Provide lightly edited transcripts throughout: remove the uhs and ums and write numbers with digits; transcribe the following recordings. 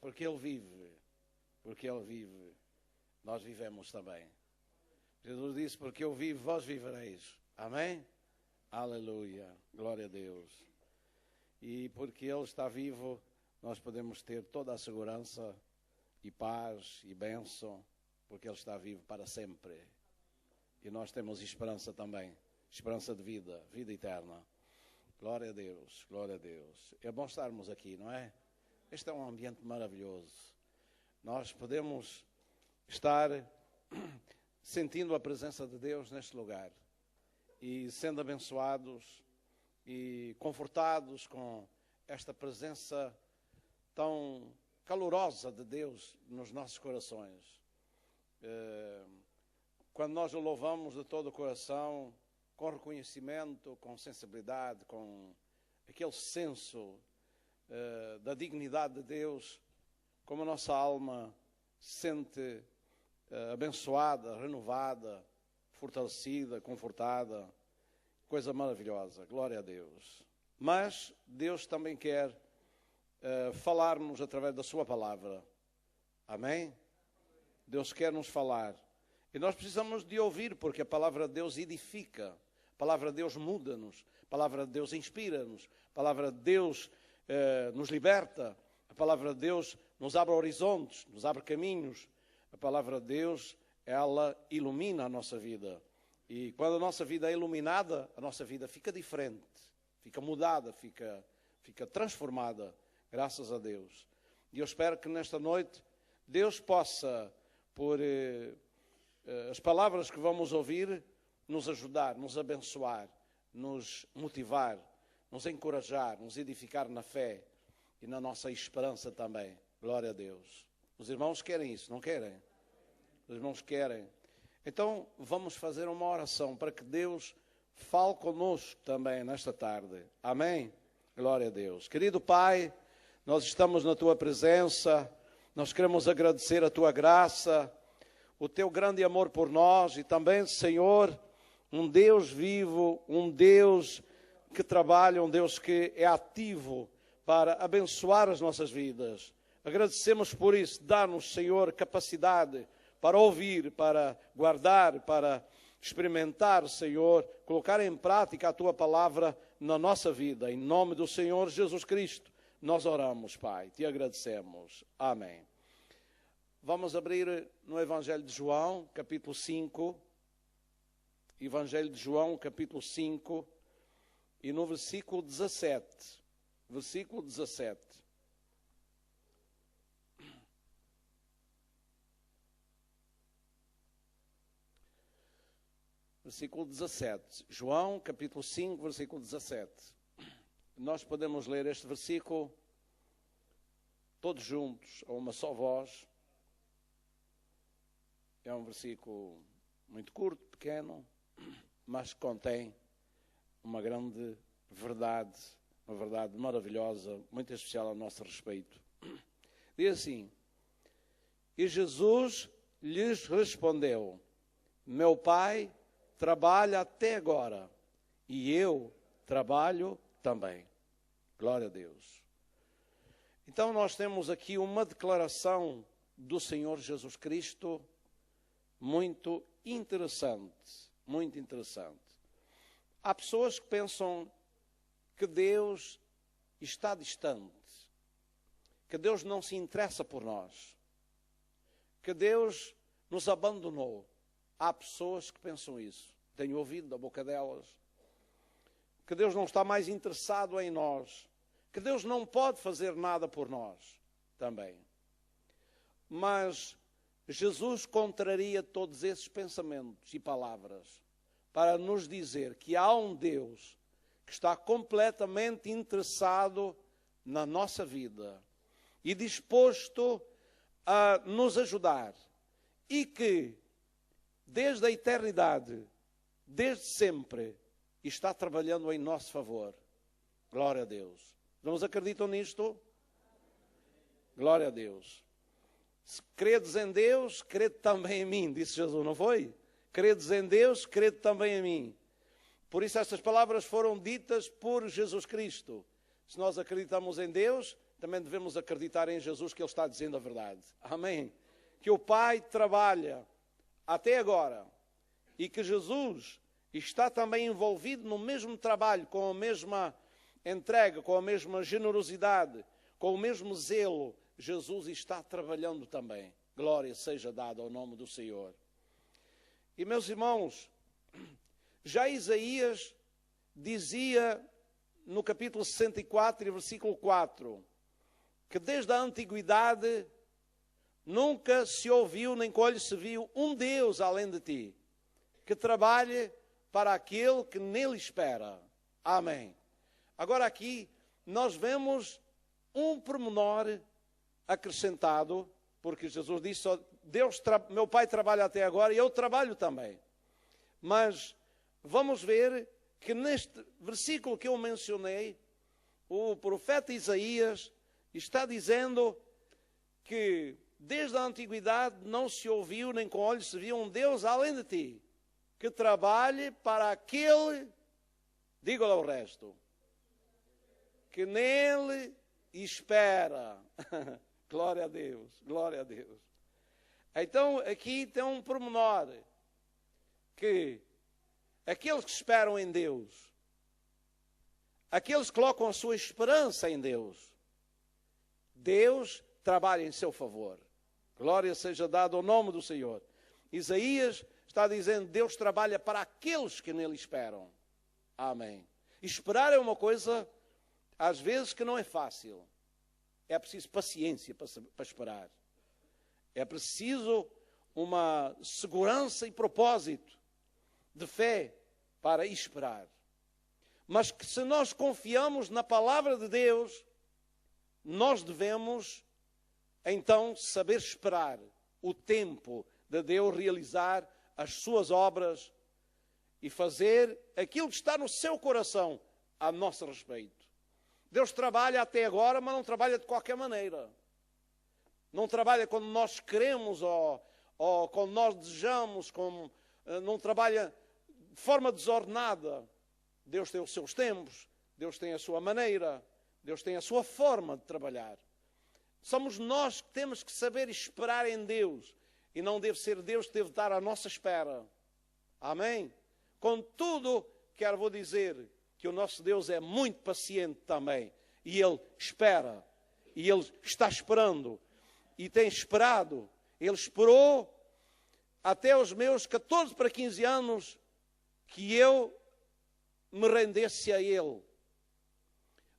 porque Ele vive, nós vivemos também. Jesus disse, porque eu vivo, vós vivereis. Amém? Aleluia, glória a Deus. E porque Ele está vivo, nós podemos ter toda a segurança e paz e bênção, porque Ele está vivo para sempre. E nós temos esperança também, esperança de vida, vida eterna. Glória a Deus, glória a Deus. É bom estarmos aqui, não é? Este é um ambiente maravilhoso. Nós podemos estar sentindo a presença de Deus neste lugar e sendo abençoados e confortados com esta presença tão calorosa de Deus nos nossos corações. Quando nós o louvamos de todo o coração, com reconhecimento, com sensibilidade, com aquele senso da dignidade de Deus, como a nossa alma se sente abençoada, renovada, fortalecida, confortada, coisa maravilhosa, glória a Deus. Mas Deus também quer falar-nos através da sua palavra, amém? Deus quer nos falar, e nós precisamos de ouvir, porque a palavra de Deus edifica, a palavra de Deus muda-nos, a palavra de Deus inspira-nos, a palavra de Deus nos liberta, a palavra de Deus nos abre horizontes, nos abre caminhos. A palavra de Deus, ela ilumina a nossa vida. E quando a nossa vida é iluminada, a nossa vida fica diferente, fica mudada, fica transformada, graças a Deus. E eu espero que nesta noite Deus possa, por as palavras que vamos ouvir, nos ajudar, nos abençoar, nos motivar, nos encorajar, nos edificar na fé e na nossa esperança também. Glória a Deus. Os irmãos querem isso, não querem? Os irmãos querem. Então, vamos fazer uma oração para que Deus fale conosco também nesta tarde. Amém? Glória a Deus. Querido Pai, nós estamos na Tua presença, nós queremos agradecer a Tua graça, o Teu grande amor por nós e também, Senhor, um Deus vivo, um Deus que trabalha, um Deus que é ativo para abençoar as nossas vidas. Agradecemos por isso, dá-nos, Senhor, capacidade para ouvir, para guardar, para experimentar, Senhor, colocar em prática a Tua palavra na nossa vida. Em nome do Senhor Jesus Cristo, nós oramos, Pai, Te agradecemos. Amém. Vamos abrir no Evangelho de João, capítulo 5. Evangelho de João, capítulo 5, e no versículo 17. Versículo 17. Versículo 17. João, capítulo 5, versículo 17. Nós podemos ler este versículo todos juntos, a uma só voz. É um versículo muito curto, pequeno, mas contém uma grande verdade, uma verdade maravilhosa, muito especial a nosso respeito. Diz assim: e Jesus lhes respondeu: meu Pai trabalha até agora, e eu trabalho também. Glória a Deus. Então nós temos aqui uma declaração do Senhor Jesus Cristo muito interessante, muito interessante. Há pessoas que pensam que Deus está distante, que Deus não se interessa por nós, que Deus nos abandonou. Há pessoas que pensam isso. Tenho ouvido da boca delas que Deus não está mais interessado em nós, que Deus não pode fazer nada por nós também. Mas Jesus contraria todos esses pensamentos e palavras para nos dizer que há um Deus que está completamente interessado na nossa vida e disposto a nos ajudar, e que desde a eternidade, desde sempre, está trabalhando em nosso favor. Glória a Deus. Não acreditam nisto? Glória a Deus. Se credes em Deus, crede também em mim, disse Jesus, não foi? Credes em Deus, crede também em mim. Por isso estas palavras foram ditas por Jesus Cristo. Se nós acreditamos em Deus, também devemos acreditar em Jesus que Ele está dizendo a verdade. Amém? Que o Pai trabalha até agora e que Jesus está também envolvido no mesmo trabalho, com a mesma entrega, com a mesma generosidade, com o mesmo zelo. Jesus está trabalhando também. Glória seja dada ao nome do Senhor. E, meus irmãos, já Isaías dizia no capítulo 64 e versículo 4, que desde a antiguidade nunca se ouviu nem com olhos se viu um Deus além de ti, que trabalhe para aquele que nele espera. Amém. Agora aqui nós vemos um pormenor acrescentado, porque Jesus disse, meu Pai trabalha até agora e eu trabalho também. Mas vamos ver que neste versículo que eu mencionei, o profeta Isaías está dizendo que desde a antiguidade não se ouviu nem com olhos se viu um Deus além de ti, que trabalhe para aquele, diga ao resto, que nele espera. Glória a Deus, glória a Deus. Então aqui tem um pormenor, que aqueles que esperam em Deus, aqueles que colocam a sua esperança em Deus, Deus trabalha em seu favor. Glória seja dada ao nome do Senhor. Isaías está dizendo, Deus trabalha para aqueles que nele esperam. Amém. Esperar é uma coisa, às vezes, que não é fácil. É preciso paciência para esperar. É preciso uma segurança e propósito de fé para esperar. Mas que se nós confiamos na palavra de Deus, nós devemos então saber esperar o tempo de Deus realizar as suas obras e fazer aquilo que está no seu coração a nosso respeito. Deus trabalha até agora, mas não trabalha de qualquer maneira. Não trabalha quando nós queremos ou quando nós desejamos, não trabalha de forma desordenada. Deus tem os seus tempos, Deus tem a sua maneira, Deus tem a sua forma de trabalhar. Somos nós que temos que saber esperar em Deus e não deve ser Deus que deve dar a nossa espera. Amém? Contudo, vou dizer que o nosso Deus é muito paciente também e Ele espera e Ele está esperando e tem esperado. Ele esperou até os meus 14 para 15 anos que eu me rendesse a Ele.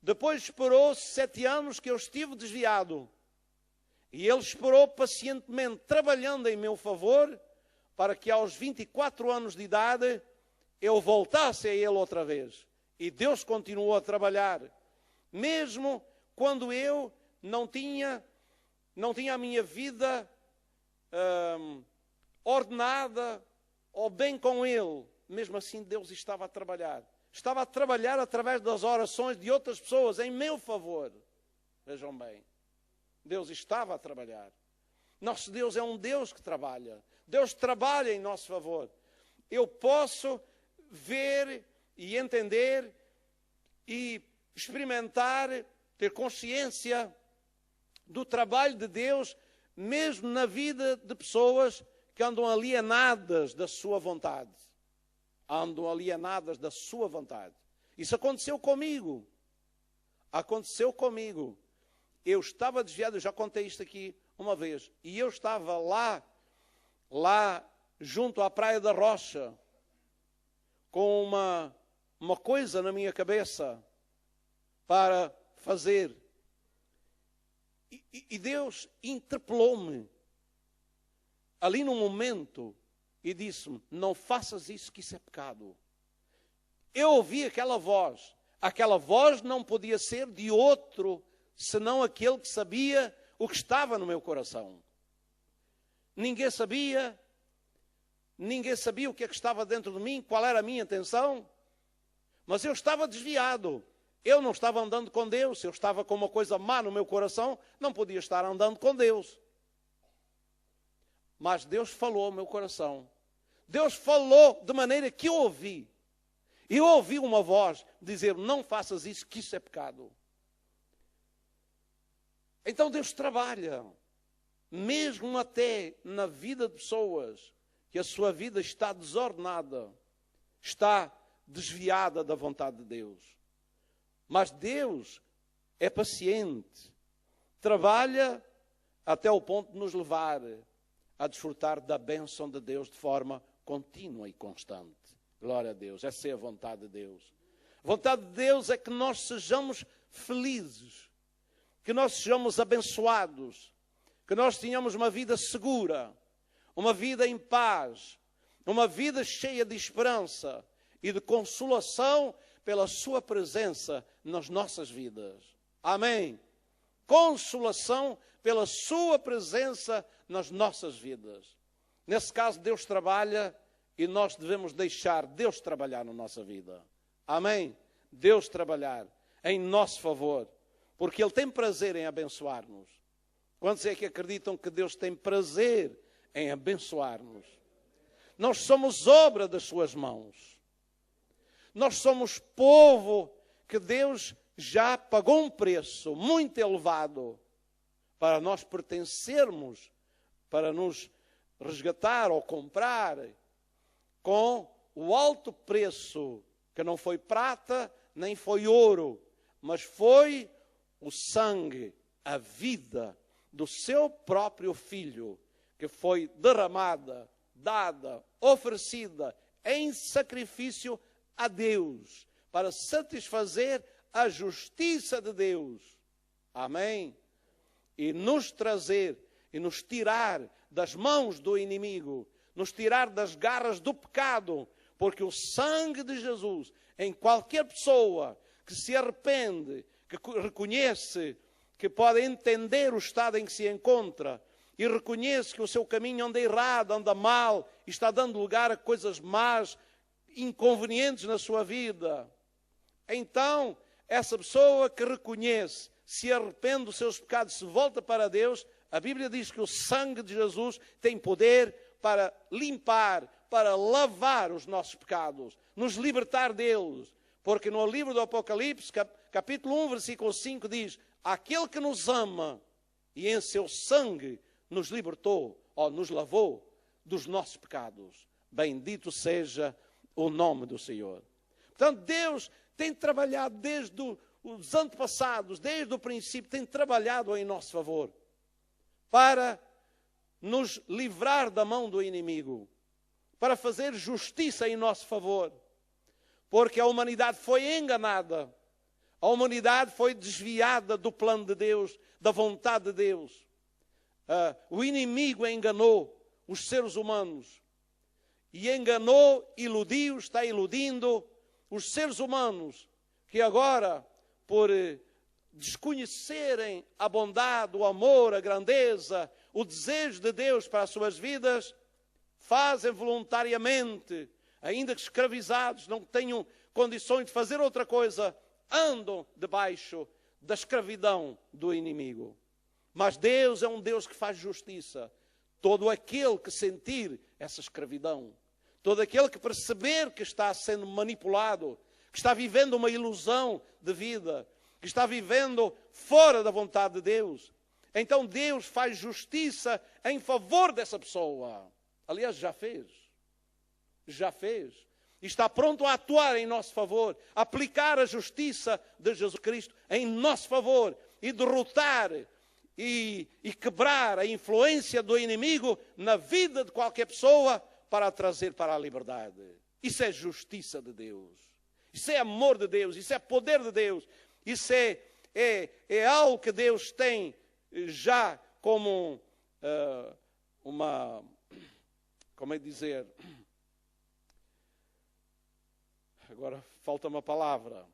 Depois esperou 7 anos que eu estive desviado. E Ele esperou pacientemente, trabalhando em meu favor, para que aos 24 anos de idade eu voltasse a Ele outra vez. E Deus continuou a trabalhar. Mesmo quando eu não tinha a minha vida ordenada ou bem com Ele, mesmo assim Deus estava a trabalhar. Estava a trabalhar através das orações de outras pessoas em meu favor. Vejam bem, Deus estava a trabalhar. Nosso Deus é um Deus que trabalha. Deus trabalha em nosso favor. Eu posso ver e entender e experimentar, ter consciência do trabalho de Deus, mesmo na vida de pessoas que andam alienadas da sua vontade. Andam alienadas da sua vontade. Isso aconteceu comigo. Aconteceu comigo. Eu estava desviado, eu já contei isto aqui uma vez. E eu estava lá junto à Praia da Rocha, com uma coisa na minha cabeça para fazer. E Deus interpelou-me ali num momento e disse-me, não faças isso, que isso é pecado. Eu ouvi aquela voz não podia ser de outro, senão aquele que sabia o que estava no meu coração. Ninguém sabia o que é que estava dentro de mim, qual era a minha intenção, mas eu estava desviado. Eu não estava andando com Deus, eu estava com uma coisa má no meu coração, não podia estar andando com Deus. Mas Deus falou ao meu coração. Deus falou de maneira que eu ouvi. Eu ouvi uma voz dizer, não faças isso, que isso é pecado. Então Deus trabalha, mesmo até na vida de pessoas que a sua vida está desordenada, está desviada da vontade de Deus. Mas Deus é paciente, trabalha até o ponto de nos levar a desfrutar da bênção de Deus de forma contínua e constante. Glória a Deus, essa é a vontade de Deus. A vontade de Deus é que nós sejamos felizes, que nós sejamos abençoados, que nós tenhamos uma vida segura, uma vida em paz, uma vida cheia de esperança e de consolação pela sua presença nas nossas vidas. Amém. Consolação pela sua presença nas nossas vidas. Nesse caso, Deus trabalha e nós devemos deixar Deus trabalhar na nossa vida. Amém? Deus trabalhar em nosso favor, porque Ele tem prazer em abençoar-nos. Quantos é que acreditam que Deus tem prazer em abençoar-nos? Nós somos obra das suas mãos. Nós somos povo que Deus já pagou um preço muito elevado para nós pertencermos, para nos resgatar ou comprar com o alto preço, que não foi prata nem foi ouro, mas foi o sangue, a vida do seu próprio Filho, que foi derramada, dada, oferecida em sacrifício a Deus, para satisfazer a justiça de Deus. Amém? E nos trazer e nos tirar das mãos do inimigo, nos tirar das garras do pecado, porque o sangue de Jesus, em qualquer pessoa que se arrepende, que reconhece, que pode entender o estado em que se encontra e reconhece que o seu caminho anda errado, anda mal, e está dando lugar a coisas más, inconvenientes na sua vida. Então, essa pessoa que reconhece, se arrepende dos seus pecados, se volta para Deus, a Bíblia diz que o sangue de Jesus tem poder para limpar, para lavar os nossos pecados, nos libertar deles. Porque no livro do Apocalipse, capítulo 1, versículo 5, diz: aquele que nos ama e em seu sangue nos libertou, ou nos lavou dos nossos pecados. Bendito seja o nome do Senhor. Portanto, Deus tem trabalhado desde os antepassados, desde o princípio, tem trabalhado em nosso favor, para nos livrar da mão do inimigo, para fazer justiça em nosso favor, porque a humanidade foi enganada, a humanidade foi desviada do plano de Deus, da vontade de Deus. O inimigo enganou os seres humanos, e enganou, iludiu, está iludindo os seres humanos, que agora, por desconhecerem a bondade, o amor, a grandeza, o desejo de Deus para as suas vidas, fazem voluntariamente, ainda que escravizados, não tenham condições de fazer outra coisa, andam debaixo da escravidão do inimigo. Mas Deus é um Deus que faz justiça. Todo aquele que sentir essa escravidão, todo aquele que perceber que está sendo manipulado, que está vivendo uma ilusão de vida, que está vivendo fora da vontade de Deus, então Deus faz justiça em favor dessa pessoa. Aliás, já fez. Já fez. E está pronto a atuar em nosso favor, aplicar a justiça de Jesus Cristo em nosso favor e derrotar e quebrar a influência do inimigo na vida de qualquer pessoa para a trazer para a liberdade. Isso é justiça de Deus. Isso é amor de Deus. Isso é poder de Deus. Isso é algo que Deus tem já como como é dizer? Agora falta uma palavra.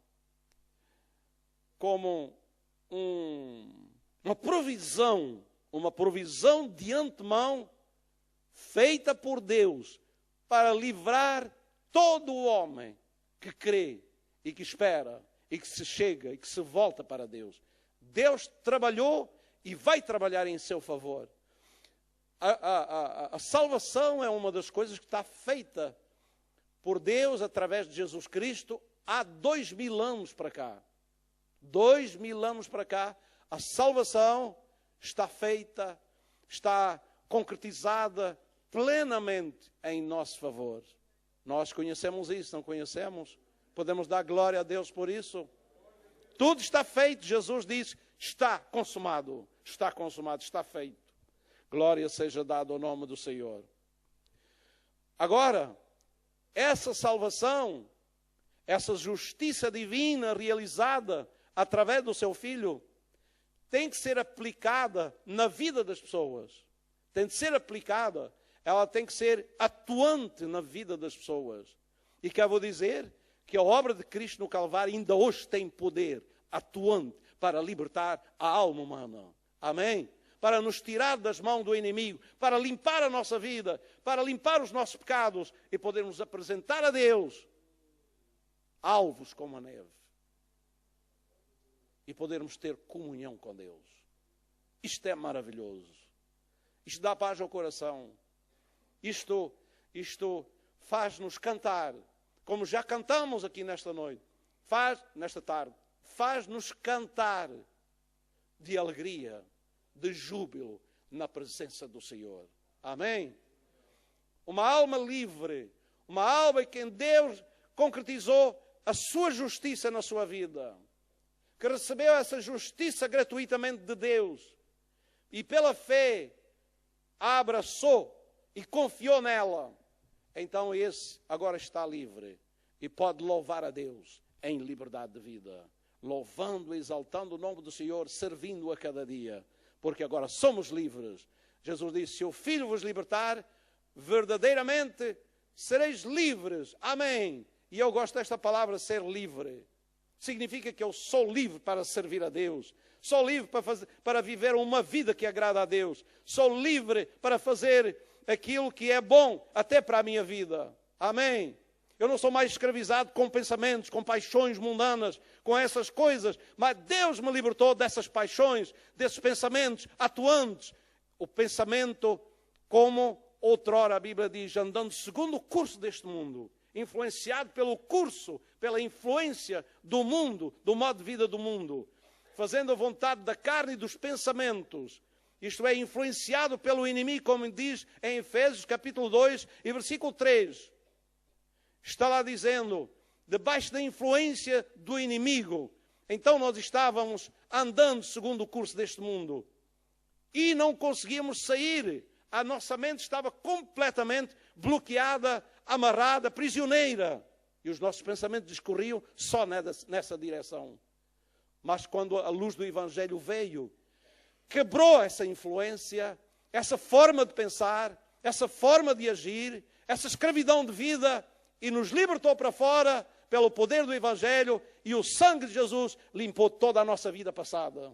Como uma provisão de antemão feita por Deus para livrar todo o homem que crê e que espera e que se chega e que se volta para Deus. Deus trabalhou e vai trabalhar em seu favor. A salvação é uma das coisas que está feita por Deus através de Jesus Cristo há 2000 anos para cá. 2000 anos para cá, A salvação está feita, está concretizada plenamente em nosso favor. Nós conhecemos isso, não conhecemos? Podemos dar glória a Deus por isso? Tudo está feito. Jesus disse, está consumado, está feito. Glória seja dada ao nome do Senhor. Agora, essa salvação, essa justiça divina realizada através do seu Filho, tem que ser aplicada na vida das pessoas. Tem que ser aplicada, ela tem que ser atuante na vida das pessoas. E quero dizer que a obra de Cristo no Calvário ainda hoje tem poder atuante para libertar a alma humana. Amém? Para nos tirar das mãos do inimigo, para limpar a nossa vida, para limpar os nossos pecados e podermos apresentar a Deus alvos como a neve. E podermos ter comunhão com Deus. Isto é maravilhoso. Isto dá paz ao coração. Isto faz-nos cantar, como já cantamos aqui nesta noite, nesta tarde, faz-nos cantar de alegria, de júbilo na presença do Senhor. Amém? Uma alma livre, uma alma em quem Deus concretizou a sua justiça na sua vida, que recebeu essa justiça gratuitamente de Deus e pela fé a abraçou e confiou nela, então esse agora está livre e pode louvar a Deus em liberdade de vida, louvando e exaltando o nome do Senhor, servindo a cada dia, porque agora somos livres. Jesus disse, se o Filho vos libertar, verdadeiramente sereis livres. Amém. E eu gosto desta palavra, ser livre. Significa que eu sou livre para servir a Deus. Sou livre para viver uma vida que agrada a Deus. Sou livre para fazer aquilo que é bom até para a minha vida. Amém. Eu não sou mais escravizado com pensamentos, com paixões mundanas, com essas coisas. Mas Deus me libertou dessas paixões, desses pensamentos atuantes. O pensamento, como outrora a Bíblia diz, andando segundo o curso deste mundo. Influenciado pelo curso, pela influência do mundo, do modo de vida do mundo. Fazendo a vontade da carne e dos pensamentos. Isto é, influenciado pelo inimigo, como diz em Efésios capítulo 2 e versículo 3. Está lá dizendo, debaixo da influência do inimigo. Então nós estávamos andando segundo o curso deste mundo. E não conseguíamos sair. A nossa mente estava completamente bloqueada, amarrada, prisioneira. E os nossos pensamentos discorriam só nessa direção. Mas quando a luz do Evangelho veio, quebrou essa influência, essa forma de pensar, essa forma de agir, essa escravidão de vida, e nos libertou para fora pelo poder do Evangelho, e o sangue de Jesus limpou toda a nossa vida passada.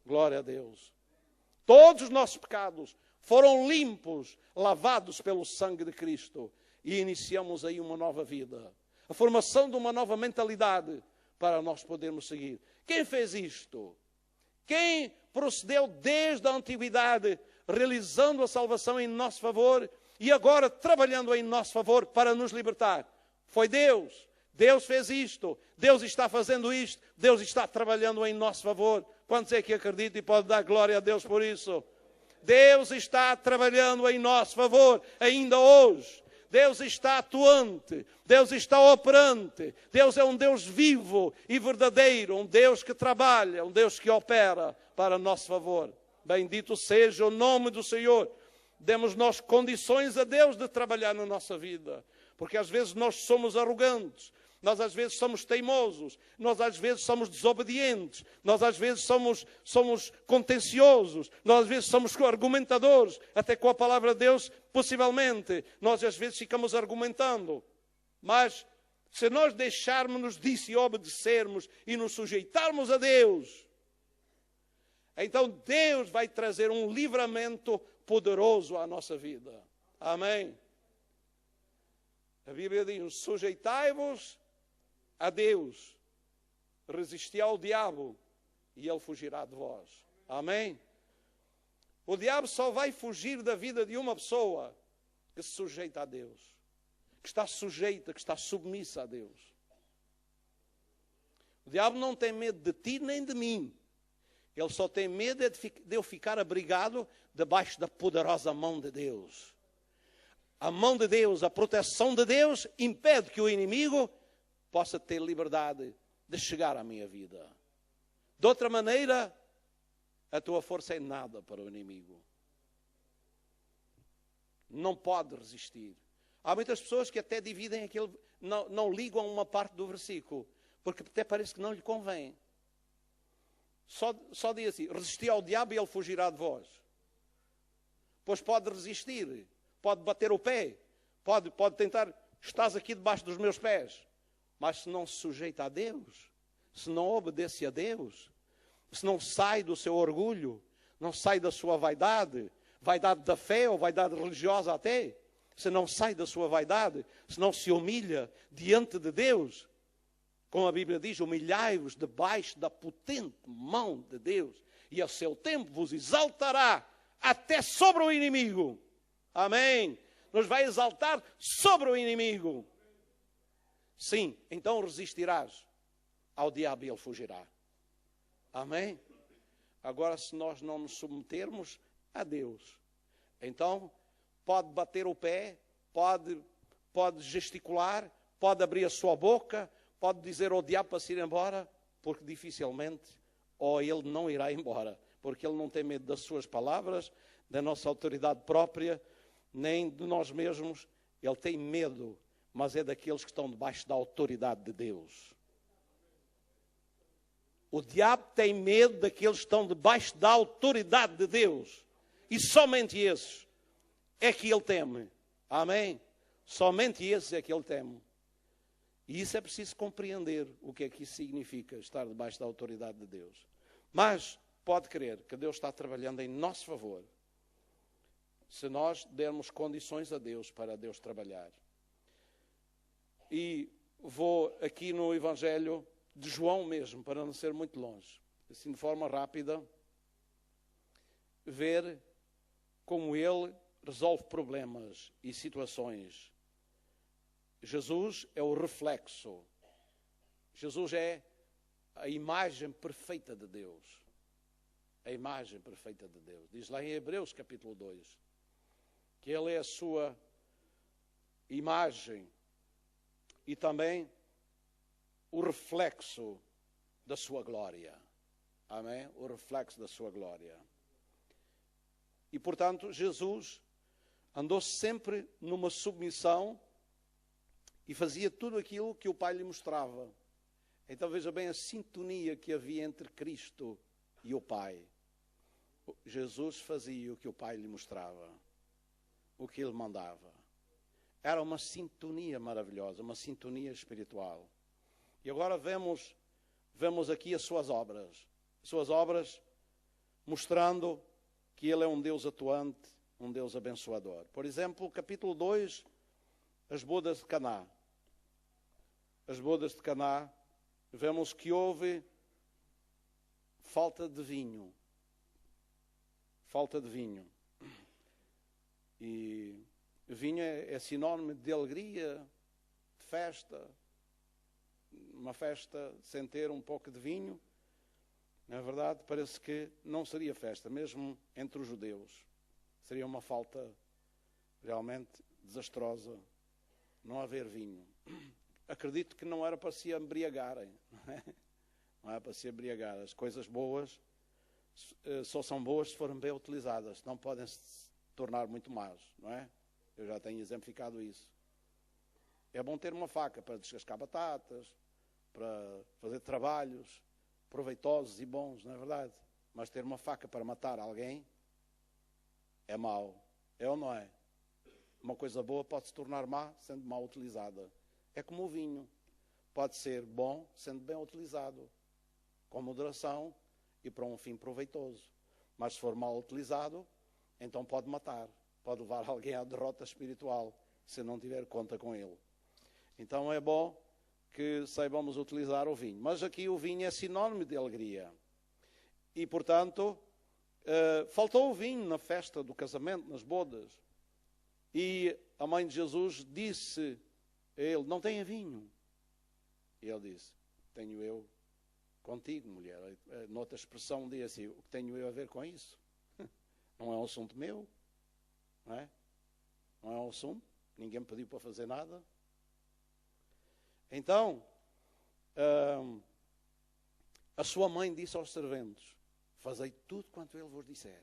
Glória a Deus. Todos os nossos pecados foram limpos, lavados pelo sangue de Cristo, e iniciamos aí uma nova vida. A formação de uma nova mentalidade para nós podermos seguir. Quem fez isto? Quem procedeu desde a antiguidade, realizando a salvação em nosso favor e agora trabalhando em nosso favor para nos libertar? Foi Deus. Deus fez isto. Deus está fazendo isto. Deus está trabalhando em nosso favor. Quantos é que acreditam e podem dar glória a Deus por isso? Deus está trabalhando em nosso favor ainda hoje. Deus está atuante, Deus está operante, Deus é um Deus vivo e verdadeiro, um Deus que trabalha, um Deus que opera para nosso favor. Bendito seja o nome do Senhor. Demos nós condições a Deus de trabalhar na nossa vida, porque às vezes nós somos arrogantes, nós às vezes somos teimosos, nós às vezes somos desobedientes, nós às vezes somos contenciosos, nós às vezes somos argumentadores, até com a palavra de Deus, possivelmente, nós às vezes ficamos argumentando. Mas se nós deixarmos-nos disso e obedecermos e nos sujeitarmos a Deus, então Deus vai trazer um livramento poderoso à nossa vida. Amém? A Bíblia diz, sujeitai-vos a Deus, resisti ao diabo e ele fugirá de vós. Amém? O diabo só vai fugir da vida de uma pessoa que se sujeita a Deus, que está sujeita, que está submissa a Deus. O diabo não tem medo de ti nem de mim. Ele só tem medo de eu ficar abrigado debaixo da poderosa mão de Deus. A mão de Deus, a proteção de Deus, impede que o inimigo possa ter liberdade de chegar à minha vida. De outra maneira, a tua força é nada para o inimigo. Não pode resistir. Há muitas pessoas que até dividem aquele, não ligam a uma parte do versículo, porque até parece que não lhe convém. Só diz assim: resisti ao diabo e ele fugirá de vós. Pois pode resistir, pode bater o pé, pode tentar, estás aqui debaixo dos meus pés. Mas se não se sujeita a Deus, se não obedece a Deus, se não sai do seu orgulho, não sai da sua vaidade da fé ou vaidade religiosa até, se não sai da sua vaidade, se não se humilha diante de Deus, como a Bíblia diz, humilhai-vos debaixo da potente mão de Deus, e a seu tempo vos exaltará até sobre o inimigo. Amém. Nos vai exaltar sobre o inimigo. Sim, então resistirás ao diabo e ele fugirá. Amém? Agora, se nós não nos submetermos a Deus, então pode bater o pé, pode gesticular, pode abrir a sua boca, pode dizer ao diabo para se ir embora, porque dificilmente, ou ele não irá embora, porque ele não tem medo das suas palavras, da nossa autoridade própria, nem de nós mesmos. Ele tem medo, mas é daqueles que estão debaixo da autoridade de Deus. O diabo tem medo daqueles que estão debaixo da autoridade de Deus. E somente esses é que ele teme. Amém? Somente esses é que ele teme. E isso é preciso compreender o que é que isso significa, estar debaixo da autoridade de Deus. Mas pode crer que Deus está trabalhando em nosso favor, se nós dermos condições a Deus para Deus trabalhar. E vou aqui no Evangelho de João mesmo, para não ser muito longe, assim de forma rápida, ver como ele resolve problemas e situações. Jesus é o reflexo. Jesus é a imagem perfeita de Deus. A imagem perfeita de Deus. Diz lá em Hebreus capítulo 2, que ele é a sua imagem e também o reflexo da sua glória. Amém? O reflexo da sua glória. E, portanto, Jesus andou sempre numa submissão e fazia tudo aquilo que o Pai lhe mostrava. Então veja bem a sintonia que havia entre Cristo e o Pai. Jesus fazia o que o Pai lhe mostrava, o que ele mandava. Era uma sintonia maravilhosa, uma sintonia espiritual. E agora vemos aqui as suas obras mostrando que ele é um Deus atuante, um Deus abençoador. Por exemplo, capítulo 2, as bodas de Caná. As bodas de Caná, vemos que houve falta de vinho. Falta de vinho. E vinho é sinónimo de alegria, de festa. Uma festa sem ter um pouco de vinho, na verdade, parece que não seria festa, mesmo entre os judeus. Seria uma falta realmente desastrosa não haver vinho. Acredito que não era para se embriagarem, não é? Não era para se embriagar. As coisas boas só são boas se forem bem utilizadas, não podem se tornar muito más, não é? Eu já tenho exemplificado isso. É bom ter uma faca para descascar batatas, para fazer trabalhos proveitosos e bons, não é verdade? Mas ter uma faca para matar alguém é mau. É ou não é? Uma coisa boa pode se tornar má sendo mal utilizada. É como o vinho. Pode ser bom sendo bem utilizado, com moderação e para um fim proveitoso. Mas se for mal utilizado, então pode matar. Pode levar alguém à derrota espiritual, se não tiver conta com ele. Então é bom que saibamos utilizar o vinho. Mas aqui o vinho é sinónimo de alegria. E, portanto, faltou o vinho na festa do casamento, nas bodas. E a mãe de Jesus disse a ele, não tenha vinho. E ele disse, tenho eu contigo, mulher. Noutra expressão diz assim, o que tenho eu a ver com isso? Não é um assunto meu, não é? Não é um assunto, ninguém me pediu para fazer nada. Então, a sua mãe disse aos serventes, fazei tudo quanto ele vos disser.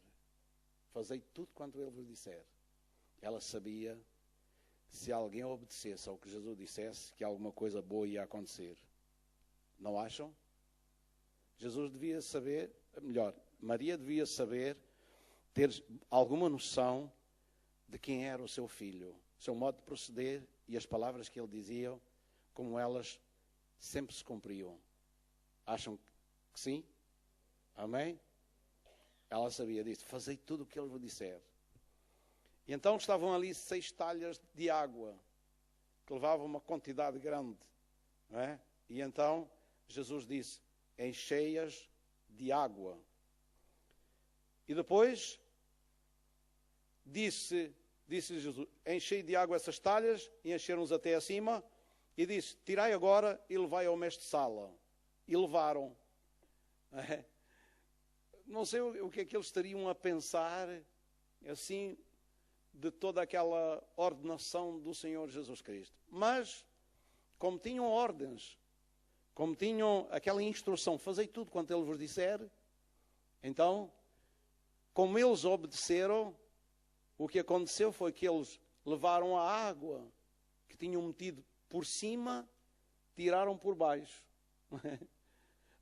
Fazei tudo quanto ele vos disser. Ela sabia, se alguém obedecesse ao que Jesus dissesse, que alguma coisa boa ia acontecer. Não acham? Jesus devia saber, melhor, Maria devia saber, ter alguma noção de quem era o seu filho, o seu modo de proceder e as palavras que ele dizia, como elas sempre se cumpriam. Acham que sim? Amém? Ela sabia disso. Fazei tudo o que ele vos disser. E então estavam ali 6 talhas de água, que levavam uma quantidade grande. Não é? E então Jesus disse, enchei-as de água. E depois disse Jesus, enchei de água essas talhas, e encheram-nos até acima, e disse, tirai agora e levai ao mestre-sala. E levaram. Não sei o que é que eles estariam a pensar, assim, de toda aquela ordenação do Senhor Jesus Cristo. Mas, como tinham ordens, como tinham aquela instrução, fazei tudo quanto Ele vos disser, então, como eles obedeceram, o que aconteceu foi que eles levaram a água que tinham metido por cima, tiraram por baixo.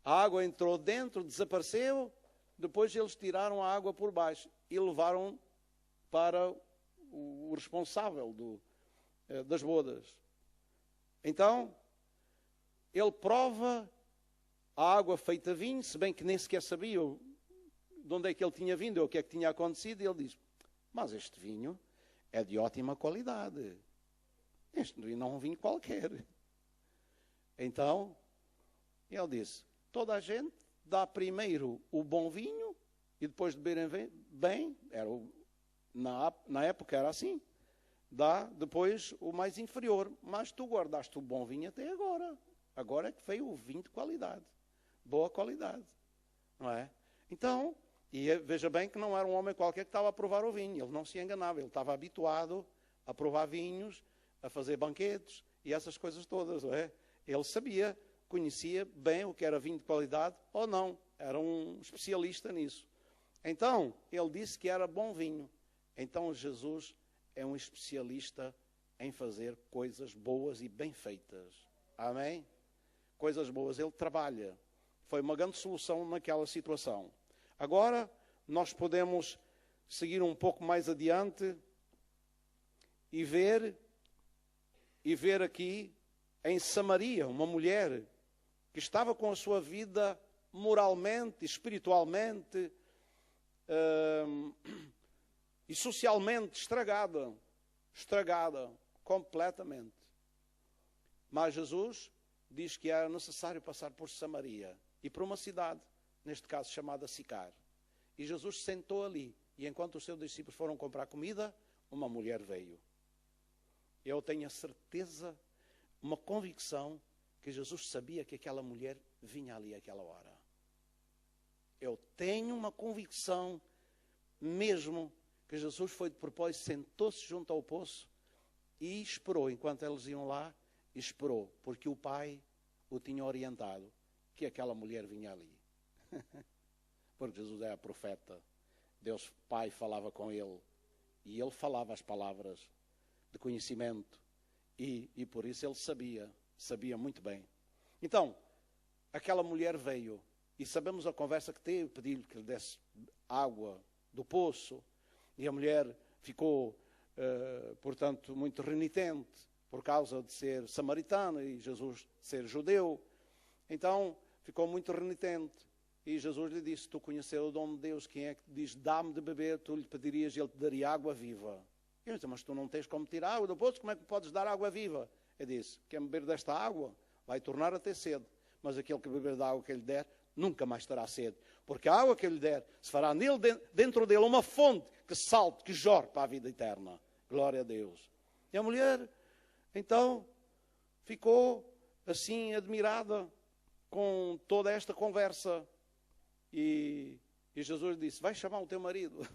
A água entrou dentro, desapareceu, depois eles tiraram a água por baixo e levaram para o responsável das bodas. Então, ele prova a água feita vinho, se bem que nem sequer sabia de onde é que ele tinha vindo ou o que é que tinha acontecido, e ele diz, mas este vinho é de ótima qualidade. Este vinho não é um vinho qualquer. Então, ele disse, toda a gente dá primeiro o bom vinho e depois de beberem bem, na época era assim, dá depois o mais inferior. Mas tu guardaste o bom vinho até agora. Agora é que veio o vinho de qualidade. Boa qualidade. Não é? Então, e veja bem que não era um homem qualquer que estava a provar o vinho. Ele não se enganava. Ele estava habituado a provar vinhos, a fazer banquetes e essas coisas todas. Não é? Ele sabia, conhecia bem o que era vinho de qualidade ou não. Era um especialista nisso. Então, ele disse que era bom vinho. Então, Jesus é um especialista em fazer coisas boas e bem feitas. Amém? Coisas boas. Ele trabalha. Foi uma grande solução naquela situação. Agora, nós podemos seguir um pouco mais adiante e ver aqui em Samaria, uma mulher que estava com a sua vida moralmente, espiritualmente e socialmente estragada completamente. Mas Jesus diz que era necessário passar por Samaria e por uma cidade, neste caso chamada Sicar. E Jesus sentou ali, e enquanto os seus discípulos foram comprar comida, uma mulher veio. Eu tenho a certeza, uma convicção, que Jesus sabia que aquela mulher vinha ali àquela hora. Eu tenho uma convicção mesmo que Jesus foi de propósito, sentou-se junto ao poço e esperou, enquanto eles iam lá, esperou, porque o Pai o tinha orientado que aquela mulher vinha ali. Porque Jesus era profeta, Deus Pai falava com ele, e ele falava as palavras de conhecimento, e por isso ele sabia muito bem. Então, aquela mulher veio, e sabemos a conversa que teve, pediu-lhe que lhe desse água do poço, e a mulher ficou, portanto, muito renitente, por causa de ser samaritana e Jesus ser judeu. Então, ficou muito renitente. E Jesus lhe disse, tu conhecer o dom de Deus, quem é que te diz, dá-me de beber, tu lhe pedirias e ele te daria água viva. Eu disse, mas tu não tens como tirar água do poço, como é que podes dar água viva? Ele disse, quem beber desta água vai tornar a ter sede, mas aquele que beber da água que ele der, nunca mais terá sede. Porque a água que ele der, se fará dentro dele uma fonte que salte, que jorre para a vida eterna. Glória a Deus. E a mulher, então, ficou assim admirada com toda esta conversa. E Jesus disse, vai chamar o teu marido.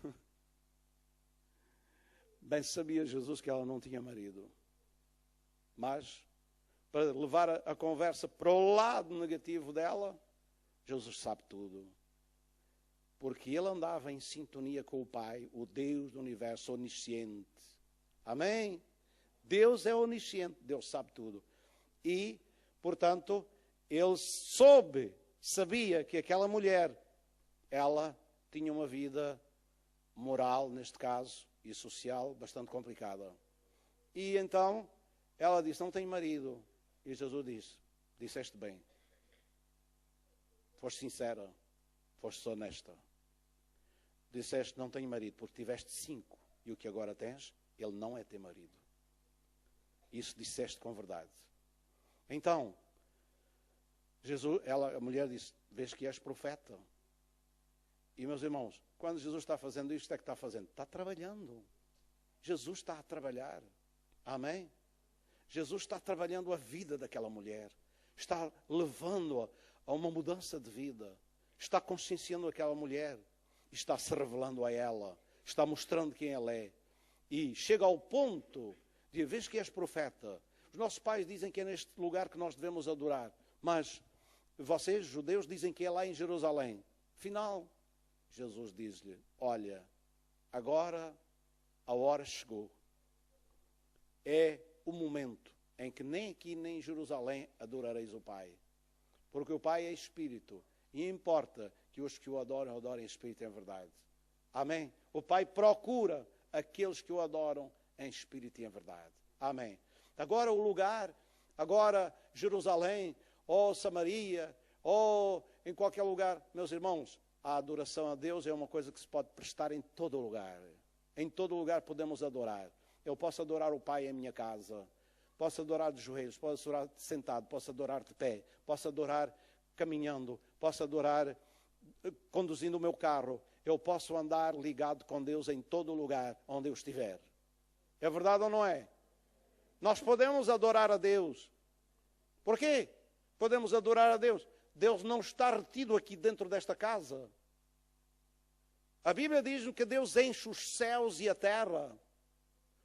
Bem sabia Jesus que ela não tinha marido. Mas, para levar a conversa para o lado negativo dela, Jesus sabe tudo. Porque ele andava em sintonia com o Pai, o Deus do universo onisciente. Amém? Deus é onisciente, Deus sabe tudo. E, portanto, ele sabia que aquela mulher, ela tinha uma vida moral, neste caso, e social, bastante complicada. E então, ela disse, não tenho marido. E Jesus disse, disseste bem. Foste sincera, foste honesta. Disseste, não tenho marido, porque tiveste 5. E o que agora tens, ele não é teu marido. Isso disseste com verdade. Então, a mulher disse, vês que és profeta. E, meus irmãos, quando Jesus está fazendo isto, é que está fazendo? Está trabalhando. Jesus está a trabalhar. Amém? Jesus está trabalhando a vida daquela mulher. Está levando-a a uma mudança de vida. Está conscienciando aquela mulher. Está se revelando a ela. Está mostrando quem ela é. E chega ao ponto de, vês que és profeta. Os nossos pais dizem que é neste lugar que nós devemos adorar. Mas vocês, judeus, dizem que é lá em Jerusalém. Afinal, Jesus diz-lhe, olha, agora a hora chegou. É o momento em que nem aqui nem em Jerusalém adorareis o Pai. Porque o Pai é Espírito. E importa que os que o adoram, adorem em Espírito e em verdade. Amém? O Pai procura aqueles que o adoram em Espírito e em verdade. Amém? Agora o lugar, agora Jerusalém, ou Samaria, ou em qualquer lugar, meus irmãos, a adoração a Deus é uma coisa que se pode prestar em todo lugar. Em todo lugar podemos adorar. Eu posso adorar o Pai em minha casa. Posso adorar de joelhos, posso adorar sentado, posso adorar de pé, posso adorar caminhando, posso adorar conduzindo o meu carro. Eu posso andar ligado com Deus em todo lugar onde eu estiver. É verdade ou não é? Nós podemos adorar a Deus. Por quê? Podemos adorar a Deus. Deus não está retido aqui dentro desta casa. A Bíblia diz-nos que Deus enche os céus e a terra.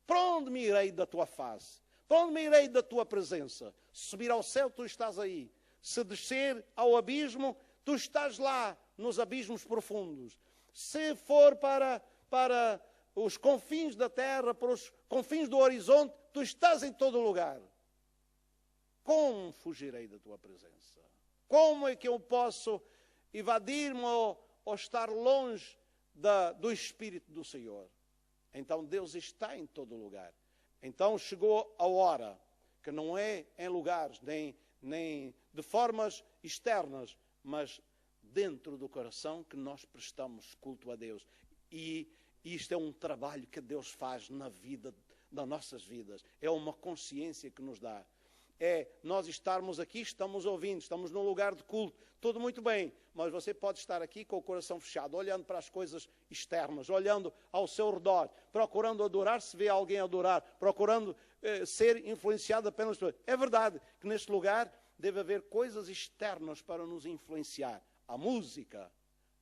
Para onde me irei da tua face? Para onde me irei da tua presença? Se subir ao céu, tu estás aí. Se descer ao abismo, tu estás lá, nos abismos profundos. Se for para os confins da terra, para os confins do horizonte, tu estás em todo lugar. Como fugirei da tua presença? Como é que eu posso evadir-me ou estar longe do Espírito do Senhor? Então Deus está em todo lugar. Então chegou a hora, que não é em lugares, nem de formas externas, mas dentro do coração que nós prestamos culto a Deus. E isto é um trabalho que Deus faz na vida, nas nossas vidas. É uma consciência que nos dá. É nós estarmos aqui, estamos ouvindo, estamos num lugar de culto, tudo muito bem, mas você pode estar aqui com o coração fechado, olhando para as coisas externas, olhando ao seu redor, procurando adorar, se vê alguém adorar, procurando ser influenciado apenas por... É verdade que neste lugar deve haver coisas externas para nos influenciar. A música,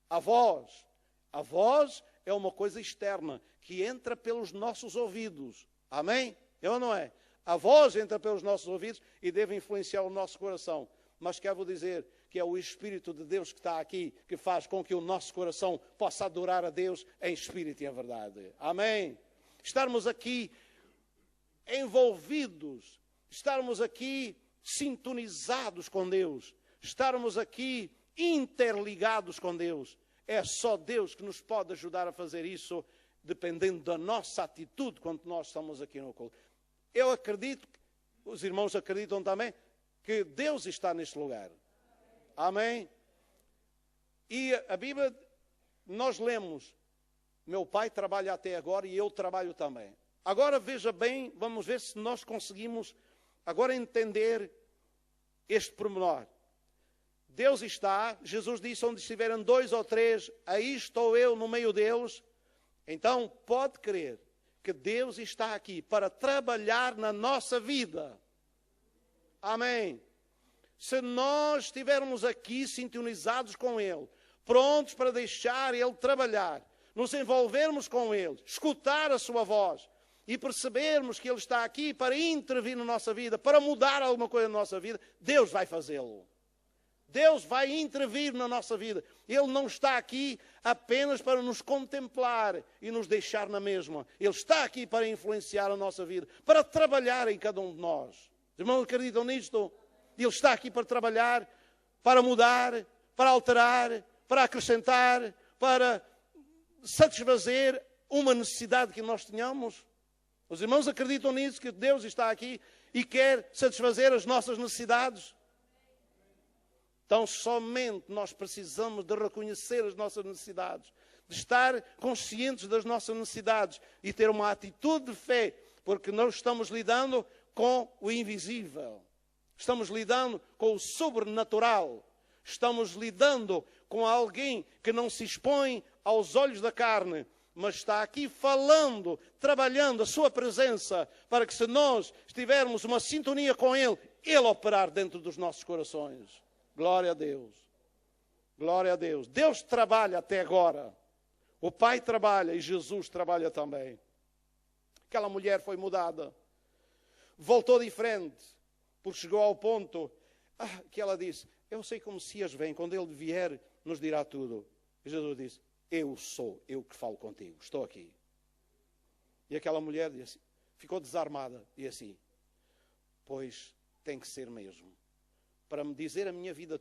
a voz. A voz é uma coisa externa que entra pelos nossos ouvidos. Amém? É ou não é? A voz entra pelos nossos ouvidos e deve influenciar o nosso coração. Mas quero dizer que é o Espírito de Deus que está aqui, que faz com que o nosso coração possa adorar a Deus em espírito e em verdade. Amém? Estarmos aqui envolvidos, estarmos aqui sintonizados com Deus, estarmos aqui interligados com Deus. É só Deus que nos pode ajudar a fazer isso, dependendo da nossa atitude quando nós estamos aqui no culto. Eu acredito, os irmãos acreditam também, que Deus está neste lugar. Amém? E a Bíblia, nós lemos, meu pai trabalha até agora e eu trabalho também. Agora veja bem, vamos ver se nós conseguimos agora entender este pormenor. Deus está, Jesus disse, onde estiverem 2 ou 3, aí estou eu no meio deles. Então pode crer que Deus está aqui para trabalhar na nossa vida. Amém. se nós estivermos aqui sintonizados com Ele, prontos para deixar Ele trabalhar, nos envolvermos com Ele, escutar a sua voz e percebermos que Ele está aqui para intervir na nossa vida, para mudar alguma coisa na nossa vida, Deus vai fazê-lo. Deus vai intervir na nossa vida. Ele não está aqui apenas para nos contemplar e nos deixar na mesma. Ele está aqui para influenciar a nossa vida, para trabalhar em cada um de nós. Os irmãos acreditam nisto? Ele está aqui para trabalhar, para mudar, para alterar, para acrescentar, para satisfazer uma necessidade que nós tenhamos. Os irmãos acreditam nisso, que Deus está aqui e quer satisfazer as nossas necessidades? Então, somente nós precisamos de reconhecer as nossas necessidades, de estar conscientes das nossas necessidades e ter uma atitude de fé, porque nós estamos lidando com o invisível, estamos lidando com o sobrenatural, estamos lidando com alguém que não se expõe aos olhos da carne, mas está aqui falando, trabalhando a sua presença, para que se nós tivermos uma sintonia com Ele, Ele operar dentro dos nossos corações. Glória a Deus. Glória a Deus. Deus trabalha até agora. O Pai trabalha e Jesus trabalha também. Aquela mulher foi mudada. Voltou diferente. Porque chegou ao ponto que ela disse, eu sei que o Messias vem, quando Ele vier, nos dirá tudo. E Jesus disse, eu sou, eu que falo contigo, estou aqui. E aquela mulher disse, ficou desarmada e assim, pois tem que ser mesmo. Para me dizer a minha vida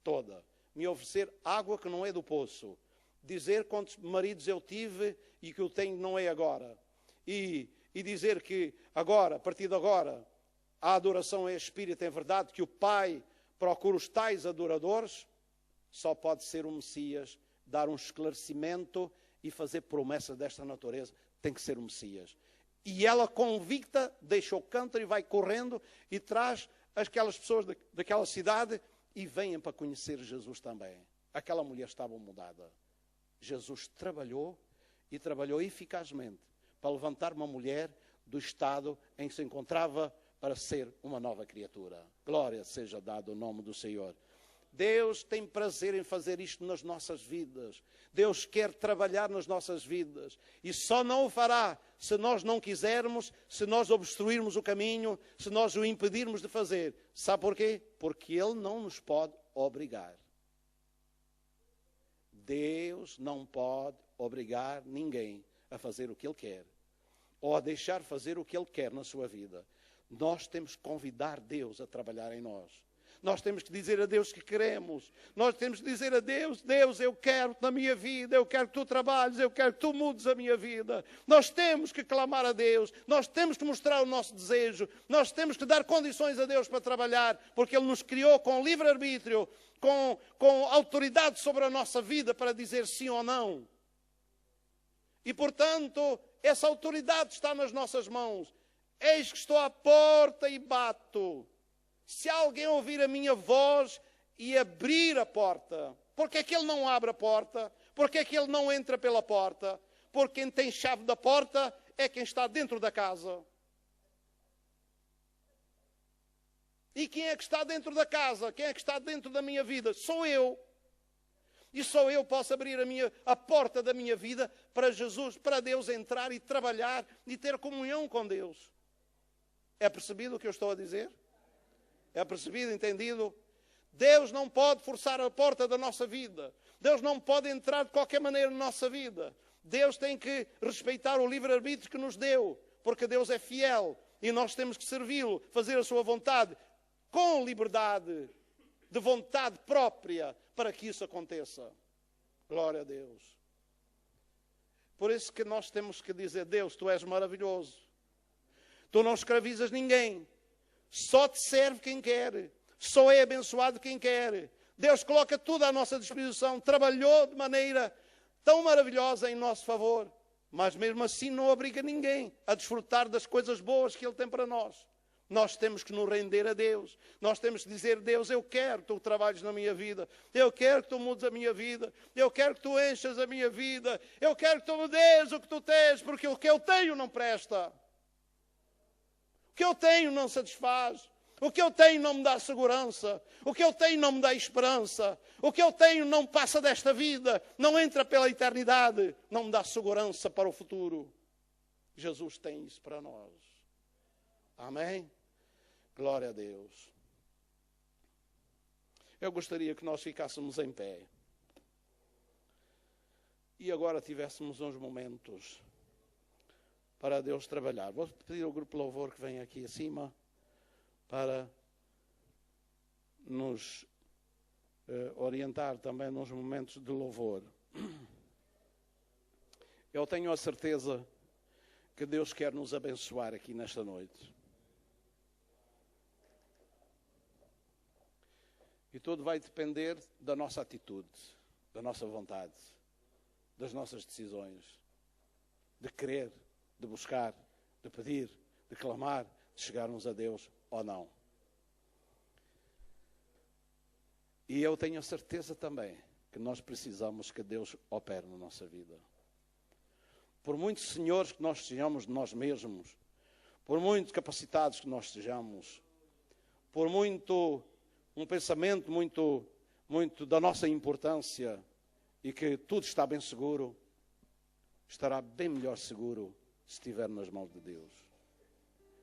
toda, me oferecer água que não é do poço, dizer quantos maridos eu tive e que eu tenho não é agora, e dizer que agora, a partir de agora, a adoração é espírito, é verdade, que o Pai procura os tais adoradores, só pode ser o Messias, dar um esclarecimento e fazer promessa desta natureza, tem que ser o Messias. E ela convicta, deixa o cântaro e vai correndo e traz aquelas pessoas daquela cidade e venham para conhecer Jesus também. Aquela mulher estava mudada. Jesus trabalhou e trabalhou eficazmente para levantar uma mulher do estado em que se encontrava para ser uma nova criatura. Glória seja dada ao nome do Senhor. Deus tem prazer em fazer isto nas nossas vidas. Deus quer trabalhar nas nossas vidas. E só não o fará se nós não quisermos, se nós obstruirmos o caminho, se nós o impedirmos de fazer. Sabe porquê? Porque Ele não nos pode obrigar. Deus não pode obrigar ninguém a fazer o que Ele quer. Ou a deixar fazer o que Ele quer na sua vida. Nós temos que convidar Deus a trabalhar em nós. Nós temos que dizer a Deus que queremos. Nós temos que dizer a Deus, Deus, eu quero na minha vida, eu quero que Tu trabalhes, eu quero que Tu mudes a minha vida. Nós temos que clamar a Deus, nós temos que mostrar o nosso desejo, nós temos que dar condições a Deus para trabalhar, porque Ele nos criou com livre-arbítrio, com autoridade sobre a nossa vida para dizer sim ou não. E, portanto, essa autoridade está nas nossas mãos. Eis que estou à porta e bato. Se alguém ouvir a minha voz e abrir a porta, porque é que ele não abre a porta? Porque é que ele não entra pela porta? Porque quem tem chave da porta é quem está dentro da casa. E quem é que está dentro da casa? Quem é que está dentro da minha vida? Sou eu. E só eu posso abrir a porta da minha vida para Jesus, para Deus entrar e trabalhar e ter comunhão com Deus. É percebido o que eu estou a dizer? É percebido, entendido? Deus não pode forçar a porta da nossa vida. Deus não pode entrar de qualquer maneira na nossa vida. Deus tem que respeitar o livre-arbítrio que nos deu, porque Deus é fiel e nós temos que servi-lo, fazer a sua vontade com liberdade, de vontade própria, para que isso aconteça. Glória a Deus. Por isso que nós temos que dizer, Deus, Tu és maravilhoso. Tu não escravizas ninguém. Só te serve quem quer. Só é abençoado quem quer. Deus coloca tudo à nossa disposição. Trabalhou de maneira tão maravilhosa em nosso favor. Mas mesmo assim não obriga ninguém a desfrutar das coisas boas que Ele tem para nós. Nós temos que nos render a Deus. Nós temos que dizer, Deus, eu quero que Tu trabalhes na minha vida. Eu quero que Tu mudes a minha vida. Eu quero que Tu enchas a minha vida. Eu quero que Tu me dês o que Tu tens, porque o que eu tenho não presta. O que eu tenho não satisfaz. O que eu tenho não me dá segurança. O que eu tenho não me dá esperança. O que eu tenho não passa desta vida. Não entra pela eternidade. Não me dá segurança para o futuro. Jesus tem isso para nós. Amém? Glória a Deus. Eu gostaria que nós ficássemos em pé. E agora tivéssemos uns momentos para Deus trabalhar. Vou pedir ao grupo Louvor que venha aqui acima para nos orientar também nos momentos de louvor. Eu tenho a certeza que Deus quer nos abençoar aqui nesta noite. E tudo vai depender da nossa atitude, da nossa vontade, das nossas decisões, de querer, de buscar, de pedir, de clamar, de chegarmos a Deus ou não. E eu tenho a certeza também que nós precisamos que Deus opere na nossa vida. Por muitos senhores que nós sejamos de nós mesmos, por muito capacitados que nós sejamos, por muito um pensamento muito da nossa importância e que tudo está bem seguro, estará bem melhor seguro se estiver nas mãos de Deus.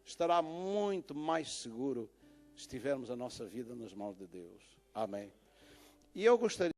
Estará muito mais seguro se tivermos a nossa vida nas mãos de Deus. Amém. E eu gostaria